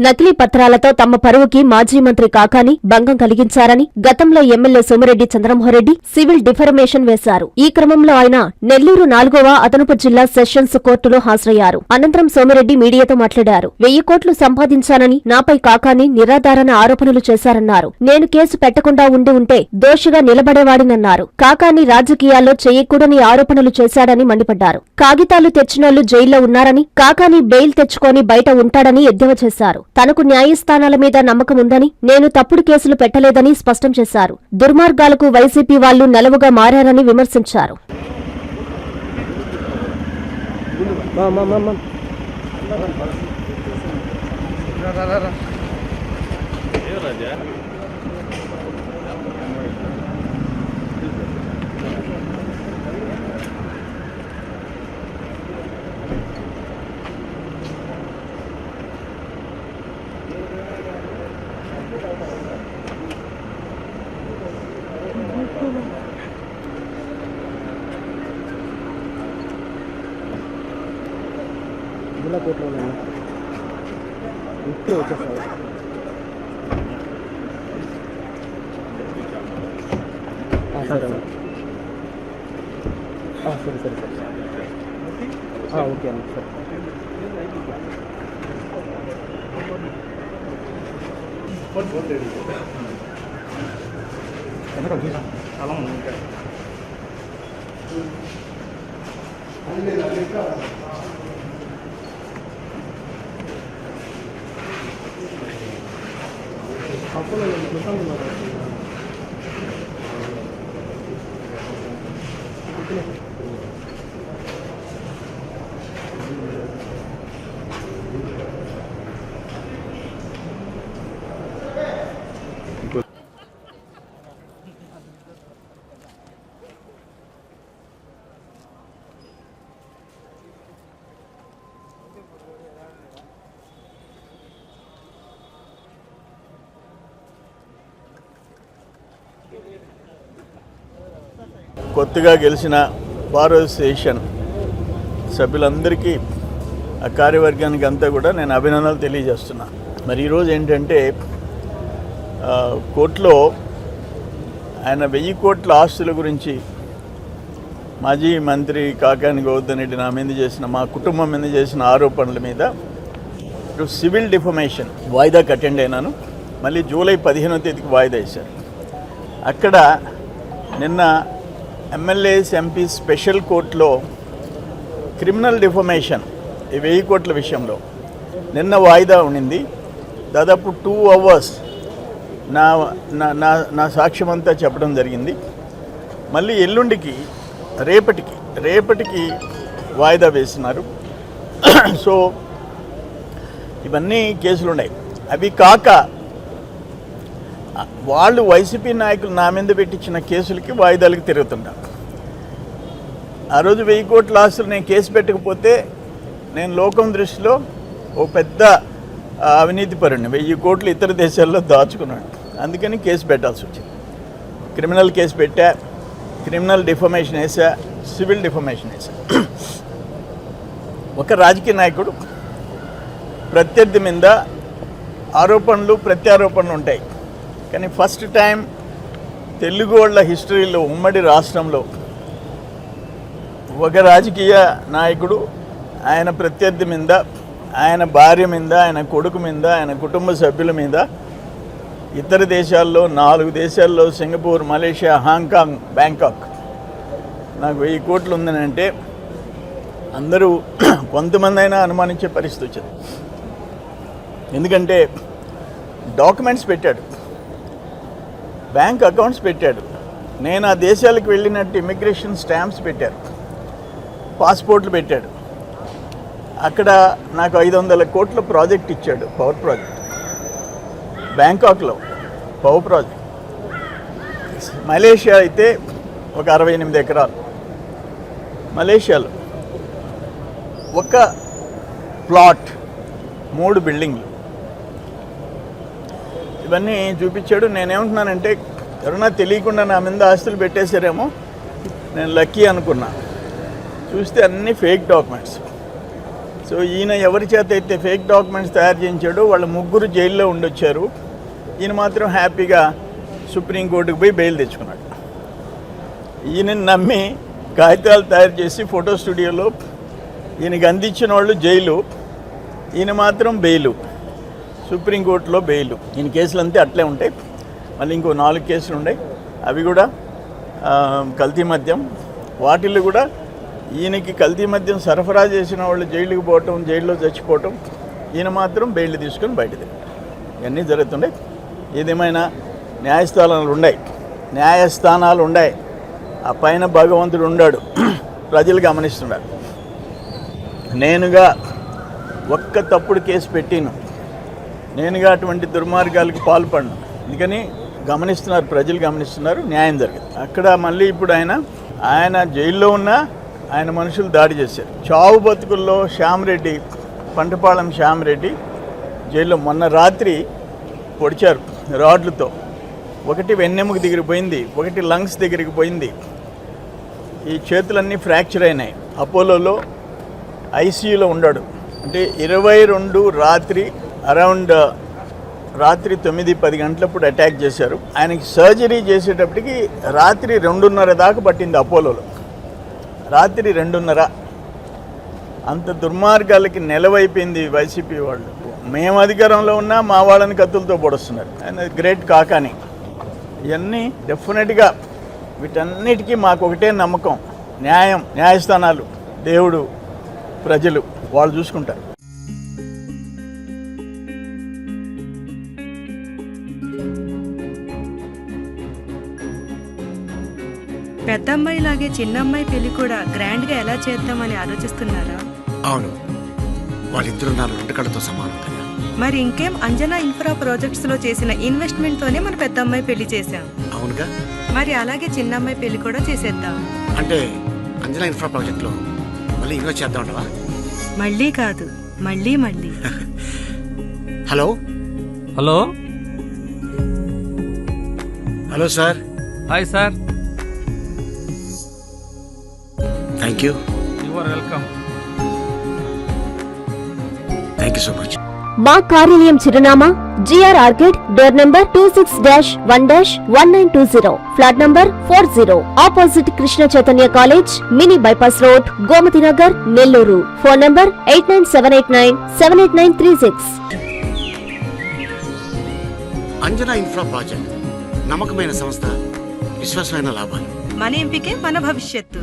నకిలీ పత్రాలతో తమ పరువుకి మాజీ మంత్రి కాకాని భంగం కలిగించారని గతంలో MLA Somireddy Chandramohan Reddy civil defamation వేశారు. ఈ క్రమంలో ఆయన నెల్లూరు 4వ అదనపు జిల్లా సెషన్స్ కోర్టులో హాజరయ్యారు. అనంతరం సోమిరెడ్డి మీడియాతో మాట్లాడారు. 1000 కోట్లు సంపాదించానని నాపై కాకాని నిరాధారణ ఆరోపణలు చేశారన్నారు. నేను కేసు పెట్టకుండా ఉంటే దోషిగా నిలబడేవాడినన్నారు. కాకాని రాజకీయాల్లో చేయకూడని ఆరోపణలు చేశాడని మండిపడ్డారు. కాగితాలు తెచ్చినోళ్లు జైల్లో ఉన్నారని, కాకాని బెయిల్ తెచ్చుకొని బయట ఉంటాడని ఎద్దేవా చేశారు. తనకు న్యాయస్థానాల మీద నమ్మకం ఉందని, నేను తప్పుడు కేసులు పెట్టలేదని స్పష్టం చేశారు. దుర్మార్గాలకు వైసీపీ వాళ్లు నెలవుగా మారారని విమర్శించారు. జిల్లా కోర్టులో ఇప్పుడే వచ్చేసారు. సరే సరే సరే సార్, ఓకే అన్న సార్. చాలా కొత్తగా గెలిచిన బార్ అసోసియేషన్ సభ్యులందరికీ, ఆ కార్యవర్గానికి అంతా కూడా నేను అభినందనలు తెలియజేస్తున్నా. మరి ఈరోజు ఏంటంటే కోర్టులో ఆయన 1000 కోట్ల ఆస్తుల గురించి మాజీ మంత్రి కాకాని గోవర్ధన్ రెడ్డి నా మీద చేసిన, మా కుటుంబం మీద చేసిన ఆరోపణల మీద సివిల్ డిఫమేషన్ వాయిదాకి అటెండ్ అయినాను. మళ్ళీ జూలై 15వ తేదీకి వాయిదా వేశారు. అక్కడ నిన్న ఎమ్మెల్యేస్ ఎంపీ స్పెషల్ కోర్టులో క్రిమినల్ డిఫమేషన్ ఈ 1000 కోట్ల విషయంలో నిన్న వాయిదా ఉండింది. దాదాపు 2 hours నా నా నా సాక్ష్యం అంతా చెప్పడం జరిగింది. మళ్ళీ ఎల్లుండికి రేపటికి వాయిదా వేసినారు. సో ఇవన్నీ కేసులు ఉన్నాయి. అవి కాక వాళ్ళు వైసీపీ నాయకులు నా మీద పెట్టించిన కేసులకి వాయిదాలకు తిరుగుతుంటారు. ఆ రోజు 1000 కోట్ల ఆస్తులు నేను కేసు పెట్టకపోతే నేను లోకం దృష్టిలో ఓ పెద్ద అవినీతి పరుణ్ణి, 1000 కోట్లు ఇతర దేశాల్లో దాచుకున్నాడు. అందుకని కేసు పెట్టాల్సి వచ్చింది. క్రిమినల్ కేసు పెట్టా, క్రిమినల్ డిఫమేషన్ వేసా, సివిల్ డిఫమేషన్ వేసా. ఒక రాజకీయ నాయకుడు ప్రత్యర్థి మీద ఆరోపణలు ప్రత్యారోపణలు ఉంటాయి. కానీ ఫస్ట్ టైం తెలుగు వాళ్ళ హిస్టరీలో ఉమ్మడి రాష్ట్రంలో ఒక రాజకీయ నాయకుడు ఆయన ప్రత్యర్థి మీద, ఆయన భార్య మీద, ఆయన కొడుకు మీద, ఆయన కుటుంబ సభ్యుల మీద ఇతర దేశాల్లో 4 దేశాల్లో సింగపూర్, మలేషియా, హాంకాంగ్, బ్యాంకాక్ నాకు 1000 కోట్లు ఉందని అంటే అందరూ కొంతమంది అయినా అనుమానించే పరిస్థితి వచ్చింది. ఎందుకంటే డాక్యుమెంట్స్ పెట్టాడు, బ్యాంక్ అకౌంట్స్ పెట్టాడు, నేను ఆ దేశాలకు వెళ్ళినట్టు ఇమిగ్రేషన్ స్టాంప్స్ పెట్టారు, పాస్పోర్ట్లు పెట్టాడు. అక్కడ నాకు 500 కోట్ల ప్రాజెక్ట్ ఇచ్చాడు, పవర్ ప్రాజెక్ట్. బ్యాంకాక్లో పవర్ ప్రాజెక్ట్. మలేషియా అయితే ఒక 68 ఎకరాలు. మలేషియాలో ఒక ప్లాట్, 3 బిల్డింగ్లు, ఇవన్నీ చూపించాడు. నేనేమంటున్నానంటే ఎవరన్నా తెలియకుండా నా మీద ఆస్తులు పెట్టేశారేమో, నేను లక్కీ అనుకున్నా. చూస్తే అన్నీ ఫేక్ డాక్యుమెంట్స్. సో సో ఈయన ఎవరి చేత అయితే ఫేక్ డాక్యుమెంట్స్ తయారు చేయించాడో వాళ్ళ ముగ్గురు జైల్లో ఉండొచ్చారు. ఈయన మాత్రం హ్యాపీగా సుప్రీంకోర్టుకు పోయి బెయిల్ తెచ్చుకున్నాడు. ఈయనని నమ్మి కాగితాలు తయారు చేసి ఫోటో స్టూడియోలో ఈయనకి అందించిన వాళ్ళు జైలు, ఈయన మాత్రం బెయిలు, సుప్రీంకోర్టులో బెయిలు. ఈయన కేసులు అంతే అట్లే ఉంటాయి. మళ్ళీ ఇంకో 4 కేసులు ఉన్నాయి, అవి కూడా కల్తీ మద్యం. వాటిల్లో కూడా ఈయనకి కల్తీ మద్యం సరఫరా చేసిన వాళ్ళు జైలుకి పోవటం, జైల్లో చచ్చిపోవటం, ఈయన మాత్రం బెయిల్ తీసుకొని బయట తిరగటం, ఇవన్నీ జరుగుతున్నాయి. ఏదేమైనా న్యాయస్థానాలు ఉన్నాయి. ఆ పైన భగవంతుడు ఉన్నాడు, ప్రజలు గమనిస్తున్నారు. నేనుగా ఒక్క తప్పుడు కేసు పెట్టిను, నేనుగా అటువంటి దుర్మార్గాలకు పాల్పడను. అందుకని గమనిస్తున్నారు, ప్రజలు గమనిస్తున్నారు, న్యాయం జరిగింది. అక్కడ మళ్ళీ ఇప్పుడు ఆయన జైల్లో ఉన్నా ఆయన మనుషులు దాడి చేశారు. చావు బతుకుల్లో శ్యామరెడ్డి, పంటపాళెం శ్యామరెడ్డి జైల్లో మొన్న రాత్రి పొడిచారు రాడ్లతో. ఒకటి వెన్నెముక దగ్గరికి పోయింది, ఒకటి లంగ్స్ దగ్గరికి పోయింది. ఈ చేతులన్నీ ఫ్రాక్చర్ అయినాయి. అపోలోలో ఐసీయూలో ఉన్నాడు. అంటే 22 రాత్రి అరౌండ్ రాత్రి 9-10 గంటలప్పుడు అటాక్ చేశారు. ఆయనకి సర్జరీ చేసేటప్పటికి రాత్రి 2:30 దాకా పట్టింది అపోలోలో. రాత్రి 2:30. అంత దుర్మార్గాలకి నెలవైపోయింది వైసీపీ వాళ్ళు. మేము అధికారంలో ఉన్నా మా వాళ్ళని కత్తులతో పొడుస్తున్నారు. ఆయన గ్రేట్ కాకాని. ఇవన్నీ డెఫినెట్గా వీటన్నిటికీ మాకు ఒకటే నమ్మకం, న్యాయస్థానాలు, దేవుడు, ప్రజలు వాళ్ళు చూసుకుంటారు. పెద్దమ్మాయిలాగే చిన్నమ్మాయి పెళ్లి కూడా గ్రాండ్ గా ఎలా చేద్దామని ఆలోచిస్తున్నారా? అవును, వాళ్ళిద్దరూ నా 2 కళ్ళతో సమానం కదా. మరి ఇంకేం, అంజనా ఇన్ఫ్రా ప్రాజెక్ట్స్ లో చేసిన ఇన్వెస్ట్మెంట్ తోనే మన పెద్దమ్మాయి పెళ్లి చేశాం. అవునుగా, మరి అలాగే చిన్నమ్మాయి పెళ్లి కూడా చేసేద్దాం. అంటే అంజనా ఇన్ఫ్రా ప్రాజెక్ట్ లో మళ్ళీ ఇన్వెస్ట్ చేద్దామంటావా? మళ్ళీ కాదు, మళ్ళీ. Hello hello hello sir. Hi sir, thank you. You are welcome. Thank you so much. మా కార్యాలయం చిరునామా GR orchid, door number 26-1-1920, flat number 40, opposite Krishna Chaitanya college, mini bypass road, Gomathi Nagar, Nellore. Phone number 8978978936. Anjana infra project నమ్మకమైన సంస్థ, విశ్వాసమైన లాభాలు. మన ఎంపికే మన భవిష్యత్తు.